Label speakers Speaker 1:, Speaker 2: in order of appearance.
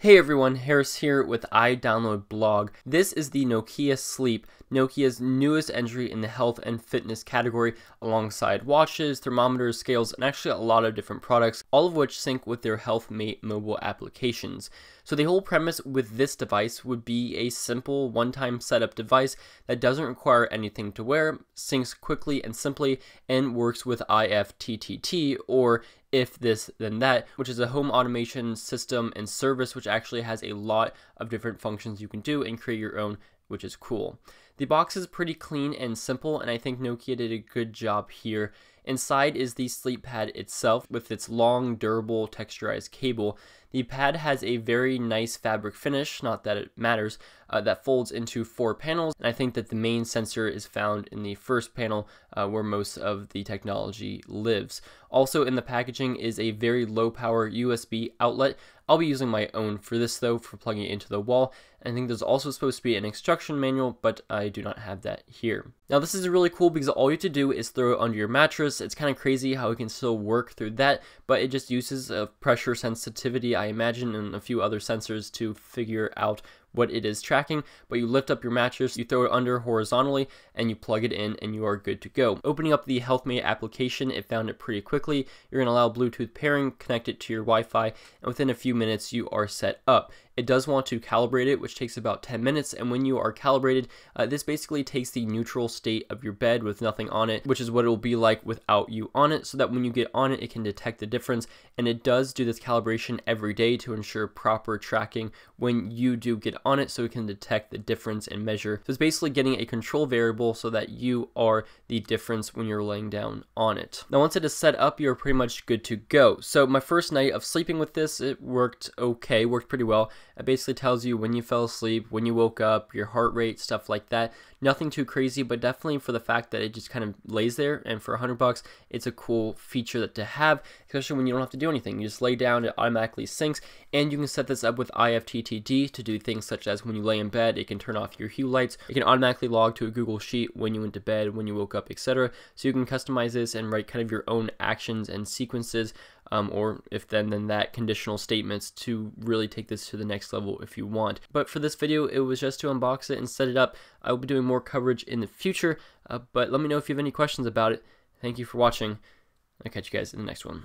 Speaker 1: Hey everyone, Harris here with iDownload Blog. This is the Nokia Sleep, Nokia's newest entry in the health and fitness category, alongside watches, thermometers, scales, and actually a lot of different products, all of which sync with their HealthMate mobile applications. So the whole premise with this device would be a simple one-time setup device that doesn't require anything to wear, syncs quickly and simply, and works with IFTTT, or If This Then That, which is a home automation system and service which actually has a lot of different functions you can do and create your own, which is cool. The box is pretty clean and simple, and I think Nokia did a good job here. Inside is the sleep pad itself with its long, durable, texturized cable. The pad has a very nice fabric finish, not that it matters, that folds into 4 panels, and I think that the main sensor is found in the first panel where most of the technology lives. Also in the packaging is a very low power USB outlet. I'll be using my own for this though, for plugging it into the wall. I think there's also supposed to be an instruction manual, but I do not have that here. Now this is really cool because all you have to do is throw it under your mattress. It's kind of crazy how it can still work through that, but it just uses a pressure sensitivity, I imagine, and a few other sensors to figure out what it is tracking. But you lift up your mattress, you throw it under horizontally, and you plug it in, and you are good to go. Opening up the HealthMate application, it found it pretty quickly. You're going to allow Bluetooth pairing, connect it to your Wi-Fi, and within a few minutes you are set up. It does want to calibrate it, which takes about 10 minutes, and when you are calibrated, this basically takes the neutral state of your bed with nothing on it, which is what it will be like without you on it, so that when you get on it, it can detect the difference. And it does do this calibration every day to ensure proper tracking when you do get on it, so it can detect the difference and measure. So it's basically getting a control variable so that you are the difference when you're laying down on it. Now once it is set up, you're pretty much good to go. So my first night of sleeping with this, it worked okay, worked pretty well. It basically tells you when you fell asleep, when you woke up, your heart rate, stuff like that. Nothing too crazy, but definitely for the fact that it just kind of lays there, and for $100, it's a cool feature that to have, especially when you don't have to do anything. You just lay down, it automatically syncs, and you can set this up with IFTTT to do things such as when you lay in bed, it can turn off your hue lights, it can automatically log to a Google Sheet when you went to bed, when you woke up, etc. So you can customize this and write kind of your own actions and sequences, or if then that conditional statements to really take this to the next level if you want. But for this video, it was just to unbox it and set it up. I will be doing more coverage in the future, but let me know if you have any questions about it. Thank you for watching. I'll catch you guys in the next one.